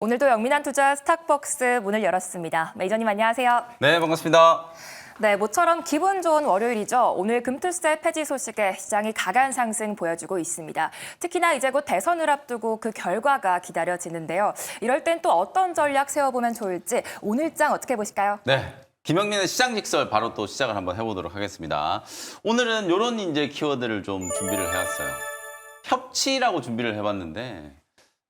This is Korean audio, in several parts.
오늘도 영민한 투자 스탁벅스 문을 열었습니다. 매니저님 안녕하세요. 네, 반갑습니다. 네, 모처럼 기분 좋은 월요일이죠. 오늘 금투세 폐지 소식에 시장이 가간 상승 보여주고 있습니다. 특히나 이제 곧 대선을 앞두고 그 결과가 기다려지는데요. 이럴 땐 또 어떤 전략 세워보면 좋을지 오늘장 어떻게 보실까요? 네. 김영민의 시장 직설 바로 또 시작을 한번 해보도록 하겠습니다. 오늘은 이런 이제 키워드를 좀 준비를 해왔어요. 협치라고 준비를 해봤는데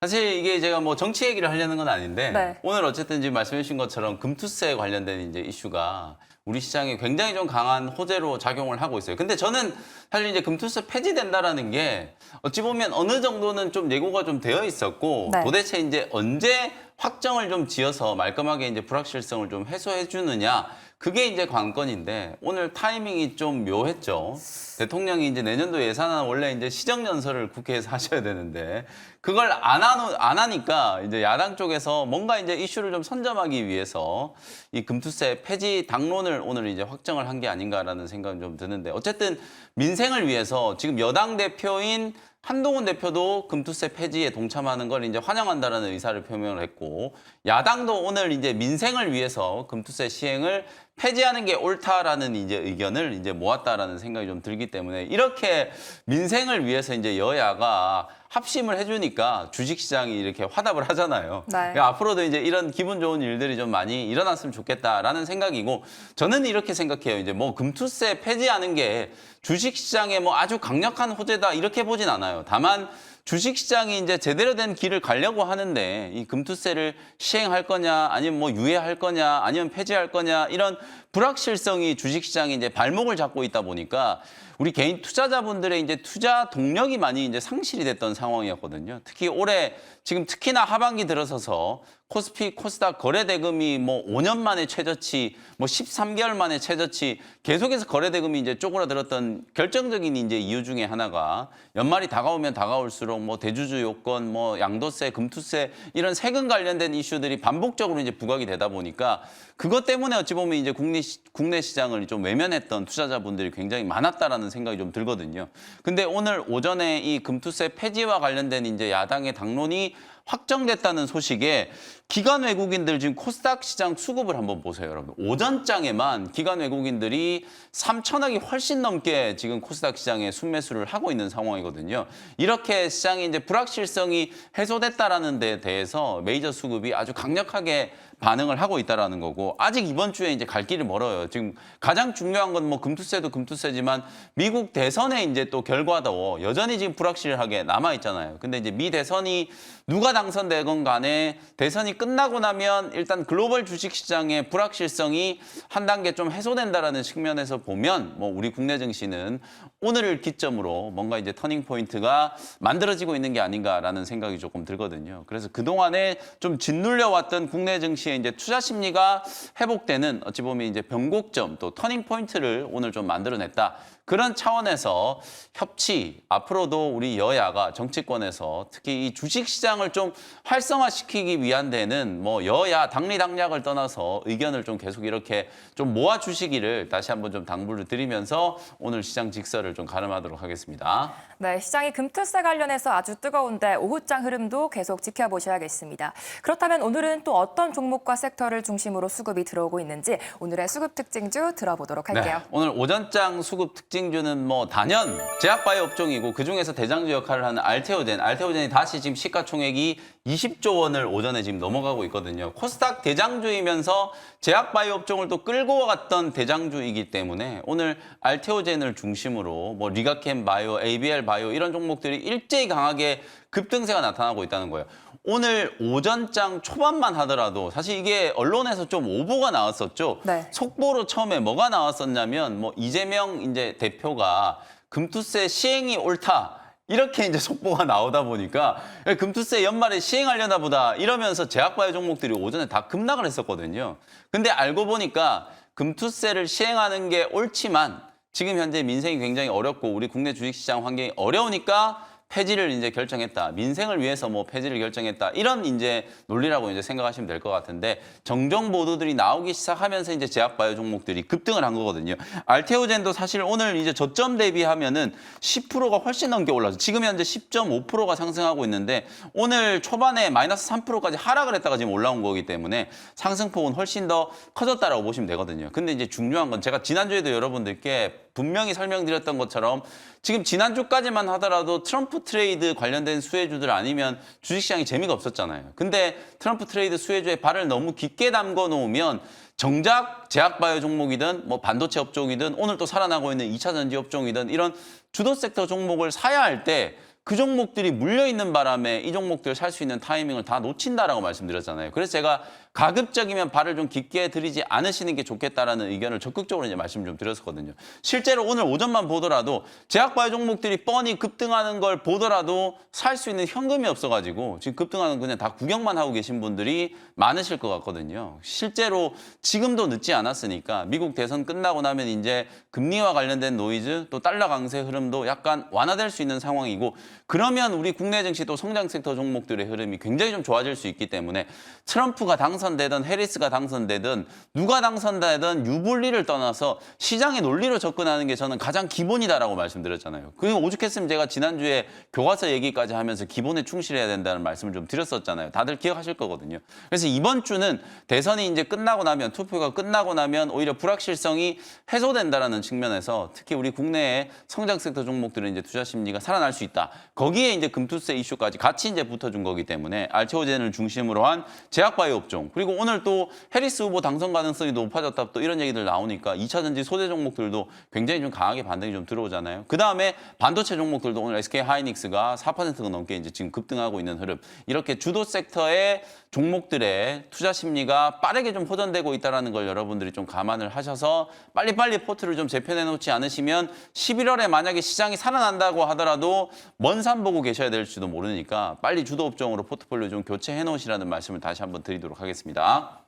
사실 이게 제가 뭐 정치 얘기를 하려는 건 아닌데 네. 오늘 어쨌든 지금 말씀해 주신 것처럼 금투세 관련된 이제 이슈가 우리 시장에 굉장히 좀 강한 호재로 작용을 하고 있어요. 근데 저는 사실 이제 금투세 폐지된다라는 게 어찌 보면 어느 정도는 좀 예고가 좀 되어 있었고 네. 도대체 이제 언제 확정을 좀 지어서 말끔하게 이제 불확실성을 좀 해소해 주느냐 그게 이제 관건인데 오늘 타이밍이 좀 묘했죠. 대통령이 이제 내년도 예산안 원래 이제 시정연설을 국회에서 하셔야 되는데 그걸 안 하니까 이제 야당 쪽에서 뭔가 이제 이슈를 좀 선점하기 위해서 이 금투세 폐지 당론을 오늘 이제 확정을 한 게 아닌가라는 생각이 좀 드는데 어쨌든 민생을 위해서 지금 여당 대표인 한동훈 대표도 금투세 폐지에 동참하는 걸 이제 환영한다라는 의사를 표명을 했고 야당도 오늘 이제 민생을 위해서 금투세 시행을 폐지하는 게 옳다라는 이제 의견을 이제 모았다라는 생각이 좀 들기 때문에 이렇게 민생을 위해서 이제 여야가 합심을 해주니까 주식시장이 이렇게 화답을 하잖아요. 네. 그러니까 앞으로도 이제 이런 기분 좋은 일들이 좀 많이 일어났으면 좋겠다라는 생각이고 저는 이렇게 생각해요. 이제 뭐 금투세 폐지하는 게 주식시장에 뭐 아주 강력한 호재다 이렇게 보진 않아요. 다만 주식시장이 이제 제대로 된 길을 가려고 하는데 이 금투세를 시행할 거냐 아니면 뭐 유예할 거냐 아니면 폐지할 거냐 이런 불확실성이 주식시장이 이제 발목을 잡고 있다 보니까 우리 개인 투자자분들의 이제 투자 동력이 많이 이제 상실이 됐던 상황이었거든요. 특히 올해 지금 특히나 하반기 들어서서 코스피, 코스닥 거래 대금이 뭐 5년 만에 최저치, 뭐 13개월 만에 최저치 계속해서 거래 대금이 이제 쪼그라들었던 결정적인 이제 이유 중에 하나가 연말이 다가오면 다가올수록 뭐 대주주 요건, 뭐 양도세, 금투세 이런 세금 관련된 이슈들이 반복적으로 이제 부각이 되다 보니까 그것 때문에 어찌 보면 이제 국내 시장을 좀 외면했던 투자자분들이 굉장히 많았다라는 생각이 좀 들거든요. 근데 오늘 오전에 이 금투세 폐지와 관련된 이제 야당의 당론이 확정됐다는 소식에 기관 외국인들 지금 코스닥 시장 수급을 한번 보세요, 여러분. 오전장에만 기관 외국인들이 3천억이 훨씬 넘게 지금 코스닥 시장에 순매수를 하고 있는 상황이거든요. 이렇게 시장이 이제 불확실성이 해소됐다라는 데 대해서 메이저 수급이 아주 강력하게 반응을 하고 있다라는 거고 아직 이번 주에 이제 갈 길이 멀어요. 지금 가장 중요한 건 뭐 금투세도 금투세지만 미국 대선의 이제 또 결과도 여전히 지금 불확실하게 남아 있잖아요. 근데 이제 미 대선이 누가 당선되건 간에 대선이 끝나고 나면 일단 글로벌 주식 시장의 불확실성이 한 단계 좀 해소된다라는 측면에서 보면 뭐 우리 국내 증시는 오늘을 기점으로 뭔가 이제 터닝 포인트가 만들어지고 있는 게 아닌가라는 생각이 조금 들거든요. 그래서 그동안에 좀 짓눌려 왔던 국내 증시의 이제 투자 심리가 회복되는 어찌 보면 이제 변곡점 또 터닝 포인트를 오늘 좀 만들어냈다. 그런 차원에서 협치, 앞으로도 우리 여야가 정치권에서 특히 이 주식시장을 좀 활성화시키기 위한 데는 뭐 여야 당리당략을 떠나서 의견을 좀 계속 이렇게 좀 모아주시기를 다시 한번 좀 당부를 드리면서 오늘 시장 직설을 좀 가름하도록 하겠습니다. 네, 시장이 금투세 관련해서 아주 뜨거운데 오후장 흐름도 계속 지켜보셔야겠습니다. 그렇다면 오늘은 또 어떤 종목과 섹터를 중심으로 수급이 들어오고 있는지 오늘의 수급 특징주 들어보도록 할게요. 네, 오늘 오전장 수급 특징주는 뭐 단연 제약바이오 업종이고 그중에서 대장주 역할을 하는 알테오젠이 다시 지금 시가총액이 20조 원을 오전에 지금 넘어가고 있거든요. 코스닥 대장주이면서 제약바이오 업종을 또 끌고 갔던 대장주이기 때문에 오늘 알테오젠을 중심으로 뭐 리가캠 바이오, ABL 바이오 이런 종목들이 일제히 강하게 급등세가 나타나고 있다는 거예요. 오늘 오전장 초반만 하더라도 사실 이게 언론에서 좀 오보가 나왔었죠. 네. 속보로 처음에 뭐가 나왔었냐면 뭐 이재명 이제 대표가 금투세 시행이 옳다. 이렇게 이제 속보가 나오다 보니까 금투세 연말에 시행하려나 보다 이러면서 제약바이오 종목들이 오전에 다 급락을 했었거든요. 근데 알고 보니까 금투세를 시행하는 게 옳지만 지금 현재 민생이 굉장히 어렵고 우리 국내 주식시장 환경이 어려우니까 폐지를 이제 결정했다. 민생을 위해서 뭐 폐지를 결정했다. 이런 이제 논리라고 이제 생각하시면 될 것 같은데 정정 보도들이 나오기 시작하면서 이제 제약바이오 종목들이 급등을 한 거거든요. 알테오젠도 사실 오늘 이제 저점 대비하면은 10%가 훨씬 넘게 올라서 지금 현재 10.5%가 상승하고 있는데 오늘 초반에 마이너스 3%까지 하락을 했다가 지금 올라온 거기 때문에 상승폭은 훨씬 더 커졌다라고 보시면 되거든요. 근데 이제 중요한 건 제가 지난주에도 여러분들께 분명히 설명드렸던 것처럼 지금 지난주까지만 하더라도 트럼프 트레이드 관련된 수혜주들 아니면 주식시장이 재미가 없었잖아요. 근데 트럼프 트레이드 수혜주에 발을 너무 깊게 담궈 놓으면 정작 제약바이오 종목이든 뭐 반도체 업종이든 오늘 또 살아나고 있는 2차 전지 업종이든 이런 주도 섹터 종목을 사야 할 때 그 종목들이 물려있는 바람에 이 종목들 살 수 있는 타이밍을 다 놓친다라고 말씀드렸잖아요. 그래서 제가 가급적이면 발을 좀 깊게 들이지 않으시는 게 좋겠다라는 의견을 적극적으로 이제 말씀 좀 드렸었거든요. 실제로 오늘 오전만 보더라도 제약바이오 종목들이 뻔히 급등하는 걸 보더라도 살 수 있는 현금이 없어가지고 지금 급등하는 그냥 다 구경만 하고 계신 분들이 많으실 것 같거든요. 실제로 지금도 늦지 않았으니까 미국 대선 끝나고 나면 이제 금리와 관련된 노이즈 또 달러 강세 흐름도 약간 완화될 수 있는 상황이고 그러면 우리 국내 증시 또 성장 섹터 종목들의 흐름이 굉장히 좀 좋아질 수 있기 때문에 트럼프가 당선되든 해리스가 당선되든 누가 당선되든 유불리를 떠나서 시장의 논리로 접근하는 게 저는 가장 기본이다라고 말씀드렸잖아요. 그리고 오죽했으면 제가 지난주에 교과서 얘기까지 하면서 기본에 충실해야 된다는 말씀을 좀 드렸었잖아요. 다들 기억하실 거거든요. 그래서 이번 주는 대선이 이제 끝나고 나면 투표가 끝나고 나면 오히려 불확실성이 해소된다라는 측면에서 특히 우리 국내의 성장 섹터 종목들은 이제 투자 심리가 살아날 수 있다. 거기에 이제 금투세 이슈까지 같이 이제 붙어준 거기 때문에 알테오젠을 중심으로 한 제약바이오 업종 그리고 오늘 또 해리스 후보 당선 가능성이 높아졌다 또 이런 얘기들 나오니까 2차 전지 소재 종목들도 굉장히 좀 강하게 반등이 좀 들어오잖아요. 그 다음에 반도체 종목들도 오늘 SK 하이닉스가 4%가 넘게 이제 지금 급등하고 있는 흐름 이렇게 주도 섹터의 종목들의 투자 심리가 빠르게 좀 호전되고 있다는 걸 여러분들이 좀 감안을 하셔서 빨리빨리 포트를 좀 재편해 놓지 않으시면 11월에 만약에 시장이 살아난다고 하더라도 먼 산 보고 계셔야 될지도 모르니까 빨리 주도 업종으로 포트폴리오 좀 교체해 놓으시라는 말씀을 다시 한번 드리도록 하겠습니다.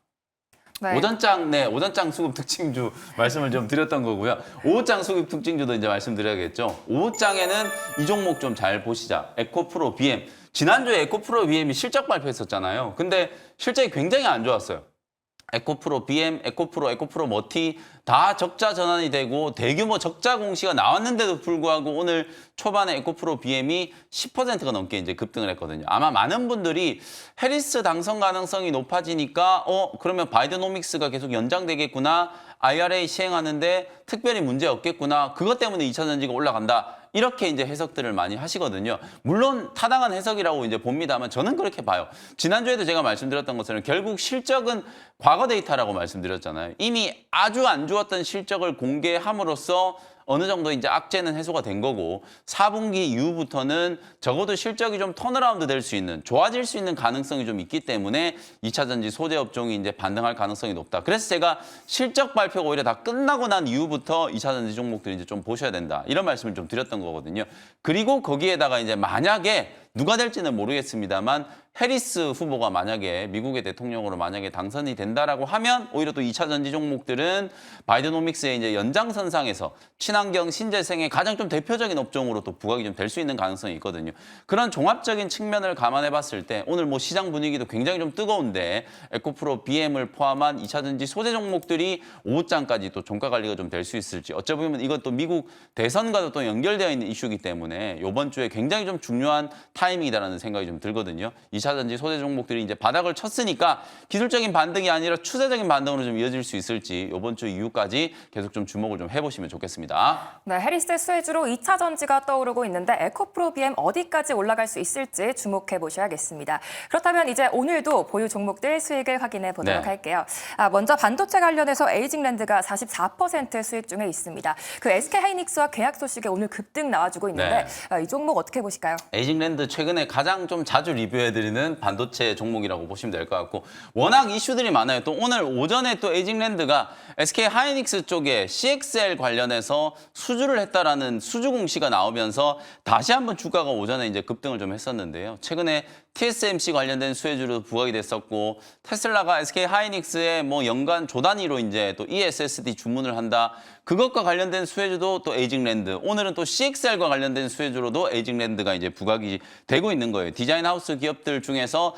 네. 오전장 수급 특징주 말씀을 좀 드렸던 거고요. 오후장 수급 특징주도 이제 말씀드려야겠죠. 오후장에는 이 종목 좀 잘 보시자. 에코프로 BM. 지난주에 에코프로 BM이 실적 발표했었잖아요. 근데 실적이 굉장히 안 좋았어요. 에코프로 BM, 에코프로 머티 다 적자 전환이 되고 대규모 적자 공시가 나왔는데도 불구하고 오늘 초반에 에코프로 BM이 10%가 넘게 이제 급등을 했거든요. 아마 많은 분들이 해리스 당선 가능성이 높아지니까 그러면 바이드노믹스가 계속 연장되겠구나. IRA 시행하는데 특별히 문제 없겠구나. 그것 때문에 2차 전지가 올라간다. 이렇게 이제 해석들을 많이 하시거든요. 물론 타당한 해석이라고 이제 봅니다만 저는 그렇게 봐요. 지난주에도 제가 말씀드렸던 것처럼 결국 실적은 과거 데이터라고 말씀드렸잖아요. 이미 아주 안 좋았던 실적을 공개함으로써 어느 정도 이제 악재는 해소가 된 거고 4분기 이후부터는 적어도 실적이 좀 턴어라운드 될 수 있는 좋아질 수 있는 가능성이 좀 있기 때문에 2차 전지 소재 업종이 이제 반등할 가능성이 높다. 그래서 제가 실적 발표가 오히려 다 끝나고 난 이후부터 2차 전지 종목들 이제 좀 보셔야 된다. 이런 말씀을 좀 드렸던 거거든요. 그리고 거기에다가 이제 만약에 누가 될지는 모르겠습니다만 해리스 후보가 만약에 미국의 대통령으로 만약에 당선이 된다라고 하면 오히려 또 2차 전지 종목들은 바이드노믹스의 이제 연장선상에서 친환경 신재생의 가장 좀 대표적인 업종으로 또 부각이 좀 될 수 있는 가능성이 있거든요. 그런 종합적인 측면을 감안해 봤을 때 오늘 뭐 시장 분위기도 굉장히 좀 뜨거운데 에코프로 BM을 포함한 2차 전지 소재 종목들이 오후장까지 또 종가 관리가 좀 될 수 있을지 어찌 보면 이것도 미국 대선과도 또 연결되어 있는 이슈이기 때문에 이번 주에 굉장히 좀 중요한 타이밍이다라는 생각이 좀 들거든요. 2차 전지 소재 종목들이 이제 바닥을 쳤으니까 기술적인 반등이 아니라 추세적인 반등으로 좀 이어질 수 있을지 이번 주 이후까지 계속 좀 주목을 좀 해보시면 좋겠습니다. 네, 해리스 수혜주로 2차 전지가 떠오르고 있는데 에코프로 BM 어디까지 올라갈 수 있을지 주목해 보셔야겠습니다. 그렇다면 이제 오늘도 보유 종목들 수익을 확인해 보도록 네. 할게요. 먼저 반도체 관련해서 에이징랜드가 44% 수익 중에 있습니다. 그 SK 하이닉스와 계약 소식에 오늘 급등 나와주고 있는데 이 종목 어떻게 보실까요? 에이징랜드 최근에 가장 좀 자주 리뷰해드리는 반도체 종목이라고 보시면 될 것 같고 워낙 이슈들이 많아요. 또 오늘 오전에 또 에이징랜드가 SK 하이닉스 쪽에 CXL 관련해서 수주를 했다라는 수주 공시가 나오면서 다시 한번 주가가 오전에 이제 급등을 좀 했었는데요. 최근에 TSMC 관련된 수혜주로 부각이 됐었고 테슬라가 SK 하이닉스에 뭐 연간 조 단위로 이제 또 ESSD 주문을 한다. 그것과 관련된 수혜주도 또 에이징랜드. 오늘은 또 CXL과 관련된 수혜주로도 에이징랜드가 이제 부각이 되고 있는 거예요. 디자인 하우스 기업들 중에서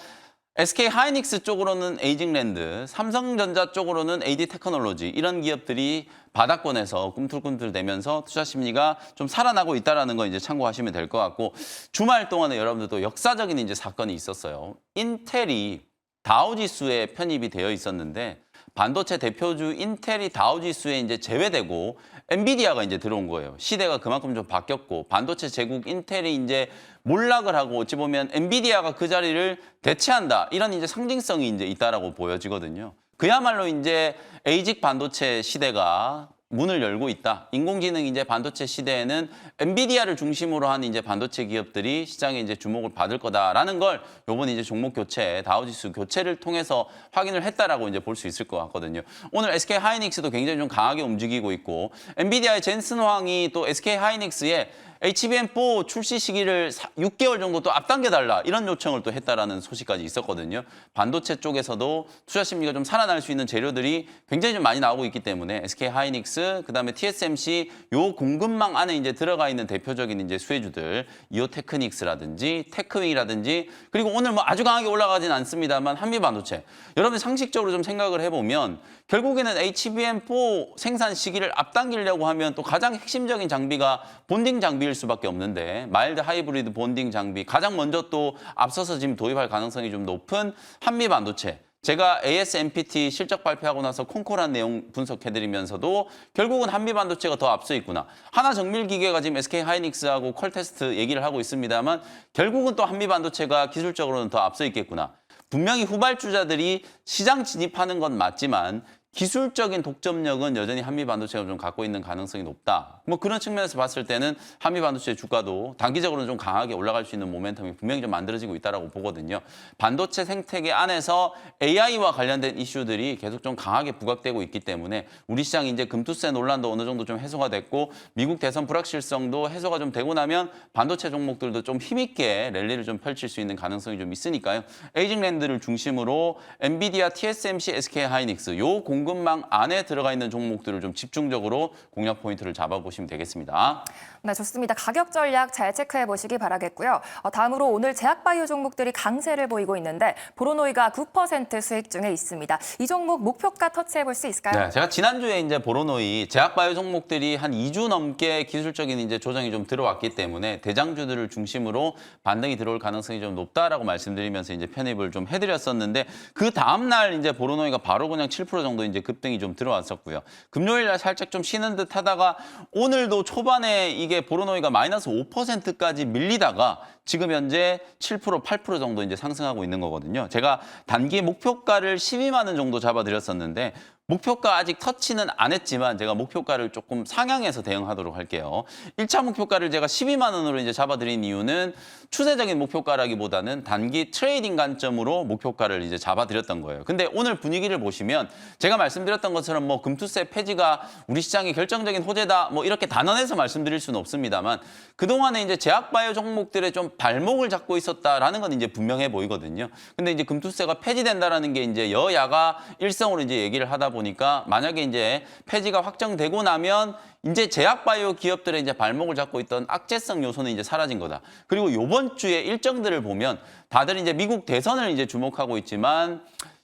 SK 하이닉스 쪽으로는 에이징랜드, 삼성전자 쪽으로는 AD 테크놀로지 이런 기업들이 바닥권에서 꿈틀꿈틀대면서 투자 심리가 좀 살아나고 있다라는 거 이제 참고하시면 될 것 같고 주말 동안에 여러분들도 역사적인 이제 사건이 있었어요. 인텔이 다우지수에 편입이 되어 있었는데 반도체 대표주 인텔이 다우지수에 이제 제외되고 엔비디아가 이제 들어온 거예요. 시대가 그만큼 좀 바뀌었고 반도체 제국 인텔이 이제 몰락을 하고 어찌 보면 엔비디아가 그 자리를 대체한다. 이런 이제 상징성이 이제 있다라고 보여지거든요. 그야말로 이제 에이직 반도체 시대가 문을 열고 있다. 인공지능 이제 반도체 시대에는 엔비디아를 중심으로 한 이제 반도체 기업들이 시장에 이제 주목을 받을 거다라는 걸 요번 이제 종목 교체, 다우지수 교체를 통해서 확인을 했다라고 이제 볼 수 있을 것 같거든요. 오늘 SK 하이닉스도 굉장히 좀 강하게 움직이고 있고 엔비디아의 젠슨 황이 또 SK 하이닉스에 HBM4 출시 시기를 6개월 정도 또 앞당겨달라 이런 요청을 또 했다라는 소식까지 있었거든요. 반도체 쪽에서도 투자 심리가 좀 살아날 수 있는 재료들이 굉장히 좀 많이 나오고 있기 때문에 SK 하이닉스, 그다음에 TSMC 요 공급망 안에 이제 들어가 있는 대표적인 이제 수혜주들 이오테크닉스라든지 테크윙이라든지 그리고 오늘 뭐 아주 강하게 올라가진 않습니다만 한미 반도체. 여러분 상식적으로 좀 생각을 해보면 결국에는 HBM4 생산 시기를 앞당기려고 하면 또 가장 핵심적인 장비가 본딩 장비일 수밖에 없는데 마일드 하이브리드 본딩 장비 가장 먼저 또 앞서서 지금 도입할 가능성이 좀 높은 한미 반도체. 제가 ASMPT 실적 발표하고 나서 콩콜한 내용 분석해드리면서도 결국은 한미 반도체가 더 앞서 있구나. 하나정밀기계가 지금 SK 하이닉스하고 퀄테스트 얘기를 하고 있습니다만 결국은 또 한미 반도체가 기술적으로는 더 앞서 있겠구나. 분명히 후발주자들이 시장 진입하는 건 맞지만 기술적인 독점력은 여전히 한미 반도체가 좀 갖고 있는 가능성이 높다. 뭐 그런 측면에서 봤을 때는 한미 반도체 주가도 단기적으로는 좀 강하게 올라갈 수 있는 모멘텀이 분명히 좀 만들어지고 있다라고 보거든요. 반도체 생태계 안에서 AI와 관련된 이슈들이 계속 좀 강하게 부각되고 있기 때문에 우리 시장 이제 금투세 논란도 어느 정도 좀 해소가 됐고 미국 대선 불확실성도 해소가 좀 되고 나면 반도체 종목들도 좀 힘있게 랠리를 좀 펼칠 수 있는 가능성이 좀 있으니까요. 에이징랜드를 중심으로 엔비디아, TSMC, SK 하이닉스 요 공급망 안에 들어가 있는 종목들을 좀 집중적으로 공략 포인트를 잡아보시면 되겠습니다. 네, 좋습니다. 가격 전략 잘 체크해 보시기 바라겠고요. 다음으로 오늘 제약바이오 종목들이 강세를 보이고 있는데 보로노이가 9% 수익 중에 있습니다. 이 종목 목표가 터치해 볼 수 있을까요? 네, 제가 지난주에 이제 보로노이 제약바이오 종목들이 한 2주 넘게 기술적인 이제 조정이 좀 들어왔기 때문에 대장주들을 중심으로 반등이 들어올 가능성이 좀 높다라고 말씀드리면서 이제 편입을 좀 해드렸었는데 그 다음 날 이제 보로노이가 바로 그냥 7% 정도 이제 급등이 좀 들어왔었고요. 금요일 날 살짝 좀 쉬는 듯 하다가 오늘도 초반에 이게 보로노이가 마이너스 5%까지 밀리다가 지금 현재 7%, 8% 정도 이제 상승하고 있는 거거든요. 제가 단기 목표가를 12만 원 정도 잡아드렸었는데 목표가 아직 터치는 안 했지만 제가 목표가를 조금 상향해서 대응하도록 할게요. 1차 목표가를 제가 12만 원으로 이제 잡아드린 이유는 추세적인 목표가라기보다는 단기 트레이딩 관점으로 목표가를 이제 잡아드렸던 거예요. 근데 오늘 분위기를 보시면 제가 말씀드렸던 것처럼 뭐 금투세 폐지가 우리 시장의 결정적인 호재다 뭐 이렇게 단언해서 말씀드릴 수는 없습니다만 그동안에 이제 제약바이오 종목들의 좀 발목을 잡고 있었다라는 건 이제 분명해 보이거든요. 근데 이제 금투세가 폐지된다라는 게 이제 여야가 일성으로 이제 얘기를 하다 보니까 만약에 이제 폐지가 확정되고 나면 이제 제약바이오 기업들의 이제 발목을 잡고 있던 악재성 요소는 이제 사라진 거다. 그리고 이번 주에 일정들을 보면 다들 이제 미국 대선을 이제 주목하고 있지만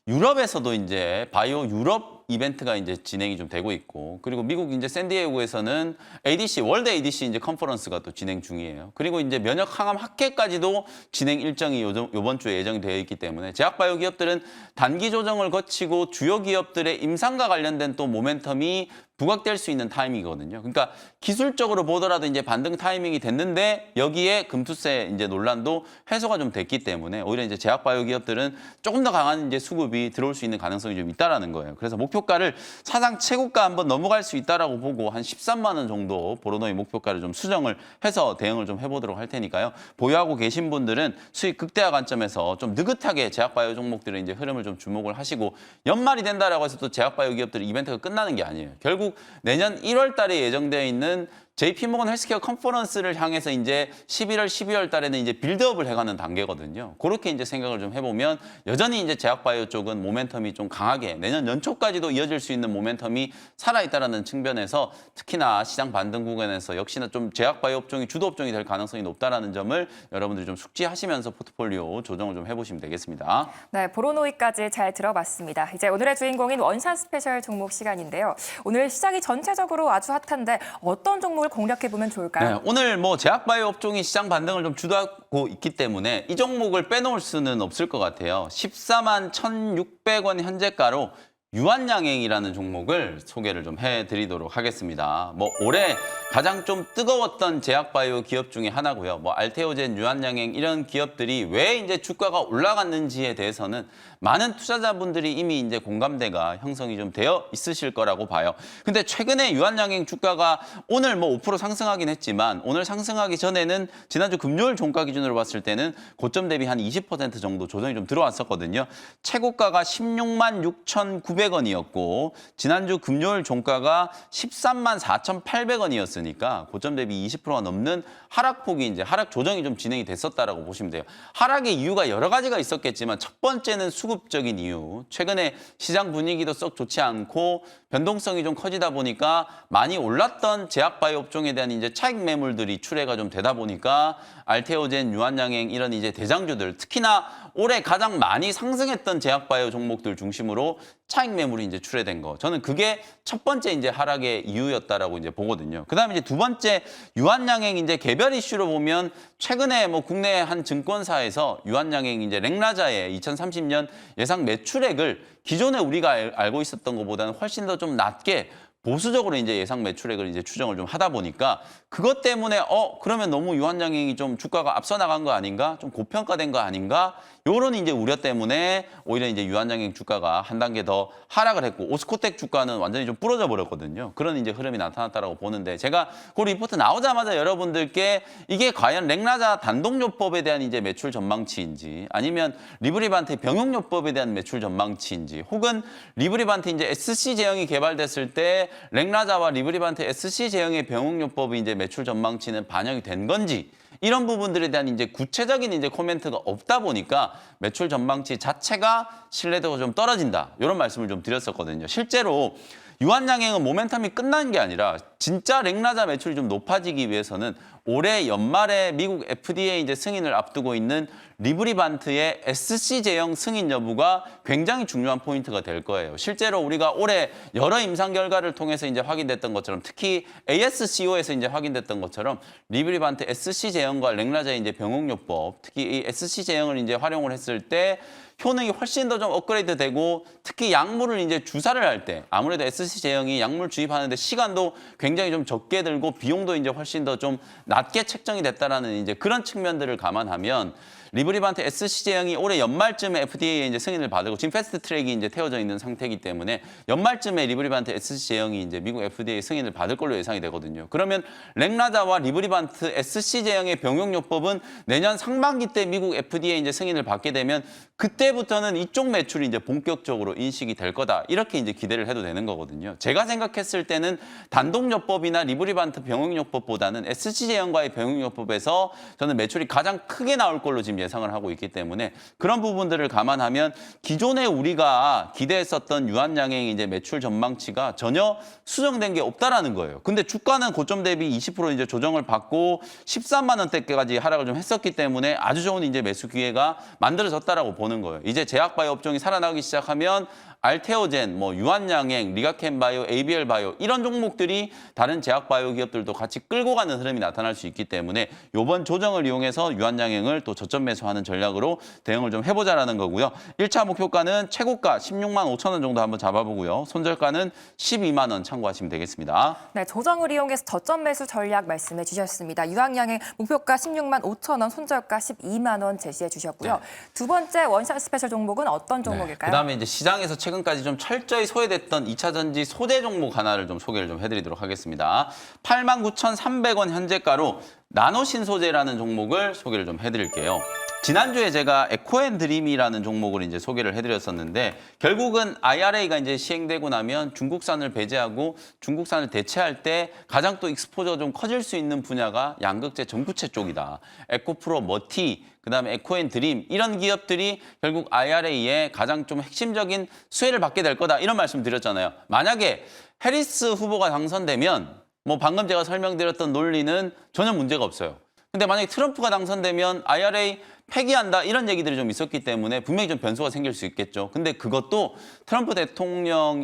유럽에서도 이제 바이오 유럽 이벤트가 이제 진행이 좀 되고 있고 그리고 미국 이제 샌디에이고에서는 ADC 월드 ADC 이제 컨퍼런스가 또 진행 중이에요. 그리고 이제 면역 항암 학회까지도 진행 일정이 요번 주에 예정이 되어 있기 때문에 제약바이오 기업들은 단기 조정을 거치고 주요 기업들의 임상과 관련된 또 모멘텀이 부각될 수 있는 타이밍이거든요. 그러니까 기술적으로 보더라도 이제 반등 타이밍이 됐는데 여기에 금투세 이제 논란도 해소가 좀 됐기 때문에 오히려 이제 제약바이오 기업들은 조금 더 강한 이제 수급이 들어올 수 있는 가능성이 좀 있다라는 거예요. 그래서 목표가를 사상 최고가 한번 넘어갈 수 있다라고 보고 한 13만 원 정도 보로노이 목표가를 좀 수정을 해서 대응을 좀 해보도록 할 테니까요. 보유하고 계신 분들은 수익 극대화 관점에서 좀 느긋하게 제약바이오 종목들의 이제 흐름을 좀 주목을 하시고 연말이 된다라고 해서 또 제약바이오 기업들의 이벤트가 끝나는 게 아니에요. 결국 내년 1월 달에 예정되어 있는 JP모건 헬스케어 컨퍼런스를 향해서 이제 11월, 12월 달에는 이제 빌드업을 해가는 단계거든요. 그렇게 이제 생각을 좀 해보면 여전히 이제 제약바이오 쪽은 모멘텀이 좀 강하게 내년 연초까지도 이어질 수 있는 모멘텀이 살아있다라는 측면에서 특히나 시장 반등 구간에서 역시나 좀 제약바이오 업종이 주도 업종이 될 가능성이 높다라는 점을 여러분들이 좀 숙지하시면서 포트폴리오 조정을 좀 해보시면 되겠습니다. 네, 보로노이까지 잘 들어봤습니다. 이제 오늘의 주인공인 원샷 스페셜 종목 시간인데요. 오늘 시장이 전체적으로 아주 핫한데 어떤 종목을 공략해보면 좋을까요? 네, 오늘 뭐 제약바이오 업종이 시장 반등을 좀 주도하고 있기 때문에 이 종목을 빼놓을 수는 없을 것 같아요. 14만 1,600원 현재가로 유한양행이라는 종목을 소개를 좀 해드리도록 하겠습니다. 뭐 올해 가장 좀 뜨거웠던 제약바이오 기업 중에 하나고요. 뭐 알테오젠, 유한양행 이런 기업들이 왜 이제 주가가 올라갔는지에 대해서는 많은 투자자분들이 이미 이제 공감대가 형성이 좀 되어 있으실 거라고 봐요. 근데 최근에 유한양행 주가가 오늘 뭐 5% 상승하긴 했지만 오늘 상승하기 전에는 지난주 금요일 종가 기준으로 봤을 때는 고점 대비 한 20% 정도 조정이 좀 들어왔었거든요. 최고가가 16만 6,900원이었고 지난주 금요일 종가가 13만 4,800원이었으니까 고점 대비 20%가 넘는 하락폭이 이제 하락 조정이 좀 진행이 됐었다라고 보시면 돼요. 하락의 이유가 여러 가지가 있었겠지만 첫 번째는 수급적인 이유. 최근에 시장 분위기도 썩 좋지 않고 변동성이 좀 커지다 보니까 많이 올랐던 제약바이오 업종에 대한 이제 차익 매물들이 출회가 좀 되다 보니까 알테오젠, 유한양행 이런 이제 대장주들 특히나 올해 가장 많이 상승했던 제약바이오 종목들 중심으로 차익 매물이 이제 출회된 거. 저는 그게 첫 번째 이제 하락의 이유였다라고 이제 보거든요. 그다음에 이제 두 번째 유한양행 이제 개별 이슈로 보면 최근에 뭐 국내 한 증권사에서 유한양행 이제 렉라자의 2030년 예상 매출액을 기존에 우리가 알고 있었던 것보다는 훨씬 더 좀 낮게 보수적으로 이제 예상 매출액을 이제 추정을 좀 하다 보니까 그것 때문에 그러면 너무 유한양행이 좀 주가가 앞서 나간 거 아닌가? 좀 고평가된 거 아닌가? 요런 이제 우려 때문에 오히려 이제 유한양행 주가가 한 단계 더 하락을 했고 오스코텍 주가는 완전히 좀 부러져 버렸거든요. 그런 이제 흐름이 나타났다라고 보는데 제가 그 리포트 나오자마자 여러분들께 이게 과연 렉라자 단독요법에 대한 이제 매출 전망치인지 아니면 리브리반트 병용요법에 대한 매출 전망치인지 혹은 리브리반트 이제 SC 제형이 개발됐을 때 렉라자와 리브리반트 SC 제형의 병용요법이 이제 매출 전망치는 반영이 된 건지 이런 부분들에 대한 이제 구체적인 이제 코멘트가 없다 보니까 매출 전망치 자체가 신뢰도가 좀 떨어진다. 이런 말씀을 좀 드렸었거든요. 실제로 유한양행은 모멘텀이 끝난 게 아니라 진짜 렉라자 매출이 좀 높아지기 위해서는 올해 연말에 미국 FDA 이제 승인을 앞두고 있는 리브리반트의 SC 제형 승인 여부가 굉장히 중요한 포인트가 될 거예요. 실제로 우리가 올해 여러 임상 결과를 통해서 이제 확인됐던 것처럼 특히 ASCO에서 이제 확인됐던 것처럼 리브리반트 SC 제형과 렉라자의 이제 병용요법 특히 이 SC 제형을 이제 활용을 했을 때 효능이 훨씬 더 좀 업그레이드 되고 특히 약물을 이제 주사를 할 때 아무래도 SC 제형이 약물 주입하는데 시간도 굉장히 좀 적게 들고 비용도 이제 훨씬 더 좀 낮게 책정이 됐다라는 이제 그런 측면들을 감안하면 리브리반트 SC 제형이 올해 연말쯤에 FDA에 이제 승인을 받고 지금 패스트 트랙이 이제 태워져 있는 상태이기 때문에 연말쯤에 리브리반트 SC 제형이 이제 미국 FDA 승인을 받을 걸로 예상이 되거든요. 그러면 렉라자와 리브리반트 SC 제형의 병용요법은 내년 상반기 때 미국 FDA 이제 승인을 받게 되면 그때부터는 이쪽 매출이 이제 본격적으로 인식이 될 거다. 이렇게 이제 기대를 해도 되는 거거든요. 제가 생각했을 때는 단독요법이나 리브리반트 병용요법보다는 SC 제형과의 병용요법에서 저는 매출이 가장 크게 나올 걸로 지금 예상을 하고 있기 때문에 그런 부분들을 감안하면 기존에 우리가 기대했었던 유한양행 이제 매출 전망치가 전혀 수정된 게 없다라는 거예요. 근데 주가는 고점 대비 20% 이제 조정을 받고 13만 원대까지 하락을 좀 했었기 때문에 아주 좋은 이제 매수 기회가 만들어졌다라고 보는 거예요. 이제 제약바이오 업종이 살아나기 시작하면 알테오젠, 뭐 유한양행, 리가켄바이오, ABL바이오 이런 종목들이 다른 제약바이오 기업들도 같이 끌고 가는 흐름이 나타날 수 있기 때문에 이번 조정을 이용해서 유한양행을 또 저점 매수하는 전략으로 대응을 좀 해보자라는 거고요. 1차 목표가는 최고가 16만 5천 원 정도 한번 잡아보고요. 손절가는 12만 원 참고하시면 되겠습니다. 네, 조정을 이용해서 저점 매수 전략 말씀해 주셨습니다. 유한양행 목표가 16만 5천 원, 손절가 12만 원 제시해 주셨고요. 네. 두 번째 원샷 스페셜 종목은 어떤 종목일까요? 그다음에 이제 시장에서 최근까지 좀 철저히 소외됐던 2차 전지 소재 종목 하나를 좀 소개를 좀 해드리도록 하겠습니다. 89,300원 현재가로 나노신소재라는 종목을 소개를 좀 해드릴게요. 지난주에 제가 에코앤드림이라는 종목을 이제 소개를 해드렸었는데 결국은 IRA가 이제 시행되고 나면 중국산을 배제하고 중국산을 대체할 때 가장 또 익스포저가 좀 커질 수 있는 분야가 양극재 전구체 쪽이다. 에코프로, 머티, 그다음에 에코앤드림 이런 기업들이 결국 IRA의 가장 좀 핵심적인 수혜를 받게 될 거다. 이런 말씀 드렸잖아요. 만약에 해리스 후보가 당선되면 뭐 방금 제가 설명드렸던 논리는 전혀 문제가 없어요. 근데 만약에 트럼프가 당선되면 IRA 폐기한다 이런 얘기들이 좀 있었기 때문에 분명히 좀 변수가 생길 수 있겠죠. 근데 그것도 트럼프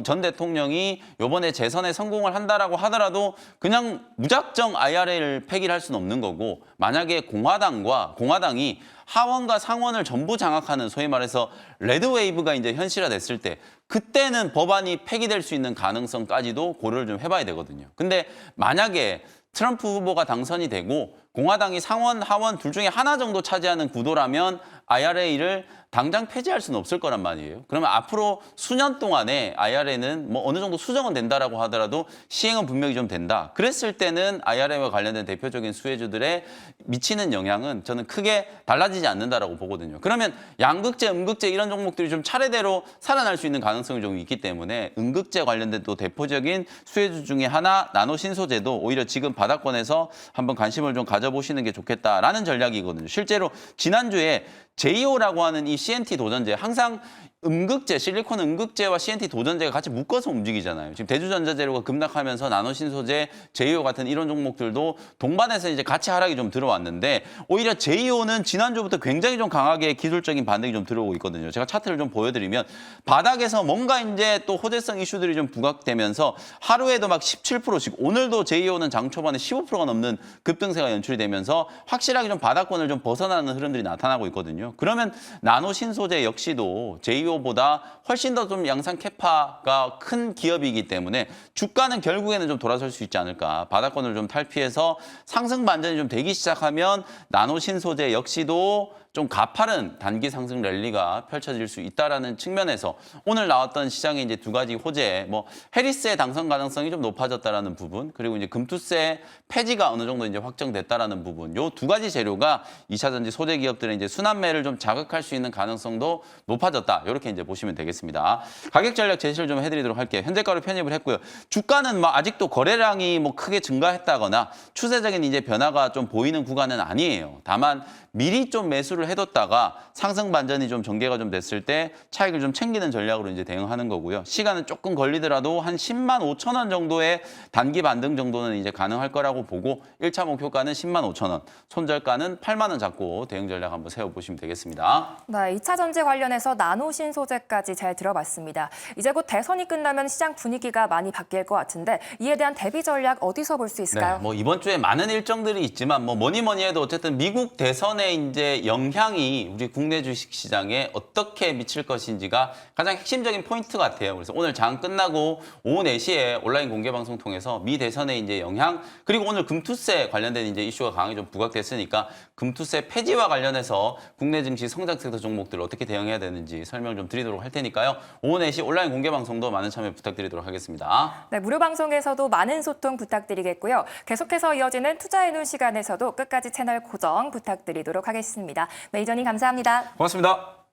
전 대통령이 이번에 재선에 성공을 한다라고 하더라도 그냥 무작정 IRA를 폐기를 할 수는 없는 거고 만약에 공화당이 하원과 상원을 전부 장악하는 소위 말해서 레드웨이브가 이제 현실화됐을 때 그때는 법안이 폐기될 수 있는 가능성까지도 고려를 좀 해봐야 되거든요. 근데 만약에 트럼프 후보가 당선이 되고 공화당이 상원, 하원 둘 중에 하나 정도 차지하는 구도라면 IRA를 당장 폐지할 수는 없을 거란 말이에요. 그러면 앞으로 수년 동안에 IRA는 뭐 어느 정도 수정은 된다라고 하더라도 시행은 분명히 좀 된다. 그랬을 때는 IRA와 관련된 대표적인 수혜주들에 미치는 영향은 저는 크게 달라지지 않는다라고 보거든요. 그러면 양극재, 음극재 이런 종목들이 좀 차례대로 살아날 수 있는 가능성이 좀 있기 때문에 음극재 관련된 또 대표적인 수혜주 중에 하나 나노신소재도 오히려 지금 바닥권에서 한번 관심을 좀 가져보시는 게 좋겠다라는 전략이거든요. 실제로 지난주에 제이오라고 하는 이 CNT 도전제 항상 음극재, 실리콘 음극재와 CNT 도전제가 같이 묶어서 움직이잖아요. 지금 대주전자재료가 급락하면서 나노신소재, 제이오 같은 이런 종목들도 동반해서 이제 같이 하락이 좀 들어왔는데 오히려 제이오는 지난주부터 굉장히 좀 강하게 기술적인 반등이 좀 들어오고 있거든요. 제가 차트를 좀 보여드리면 바닥에서 뭔가 이제 또 호재성 이슈들이 좀 부각되면서 하루에도 막 17%씩 오늘도 제이오는 장 초반에 15%가 넘는 급등세가 연출이 되면서 확실하게 좀 바닥권을 좀 벗어나는 흐름들이 나타나고 있거든요. 그러면 나노신소재 역시도 제이오 보다 훨씬 더 좀 양산 캐파가 큰 기업이기 때문에 주가는 결국에는 좀 돌아설 수 있지 않을까. 바닥권을 좀 탈피해서 상승 반전이 좀 되기 시작하면 나노신소재 역시도 좀 가파른 단기 상승 랠리가 펼쳐질 수 있다라는 측면에서 오늘 나왔던 시장의 이제 두 가지 호재, 뭐 해리스의 당선 가능성이 좀 높아졌다라는 부분, 그리고 이제 금투세 폐지가 어느 정도 이제 확정됐다라는 부분, 요 두 가지 재료가 2차 전지 소재 기업들의 이제 순환매를 좀 자극할 수 있는 가능성도 높아졌다. 이렇게 이제 보시면 되겠습니다. 가격 전략 제시를 좀 해드리도록 할게요. 현재가로 편입을 했고요. 주가는 뭐 아직도 거래량이 뭐 크게 증가했다거나 추세적인 이제 변화가 좀 보이는 구간은 아니에요. 다만 미리 좀 매수를 해뒀다가 상승 반전이 좀 전개가 좀 됐을 때 차익을 좀 챙기는 전략으로 이제 대응하는 거고요. 시간은 조금 걸리더라도 한 10만 5천 원 정도의 단기 반등 정도는 이제 가능할 거라고 보고 1차 목표가는 10만 5천 원, 손절가는 8만 원 잡고 대응 전략 한번 세워보시면 되겠습니다. 네, 2차 전지 관련해서 나노신소재까지 잘 들어봤습니다. 이제 곧 대선이 끝나면 시장 분위기가 많이 바뀔 것 같은데 이에 대한 대비 전략 어디서 볼 수 있을까요? 네, 뭐 이번 주에 많은 일정들이 있지만 뭐 뭐니 해도 어쨌든 미국 대선의 이제 영향이 우리 국내 주식 시장에 어떻게 미칠 것인지가 가장 핵심적인 포인트 같아요. 그래서 오늘 장 끝나고 오후 4시에 온라인 공개 방송 통해서 미 대선의 이제 영향 그리고 오늘 금투세 관련된 이제 이슈가 강하게 좀 부각됐으니까 금투세 폐지와 관련해서 국내 증시 성장 섹터 종목들 어떻게 대응해야 되는지 설명 좀 드리도록 할 테니까요. 오후 4시 온라인 공개 방송도 많은 참여 부탁드리도록 하겠습니다. 네, 무료 방송에서도 많은 소통 부탁드리겠고요. 계속해서 이어지는 투자의 눈 시간에서도 끝까지 채널 고정 부탁드리도록 하겠습니다. 메이저님 감사합니다. 고맙습니다.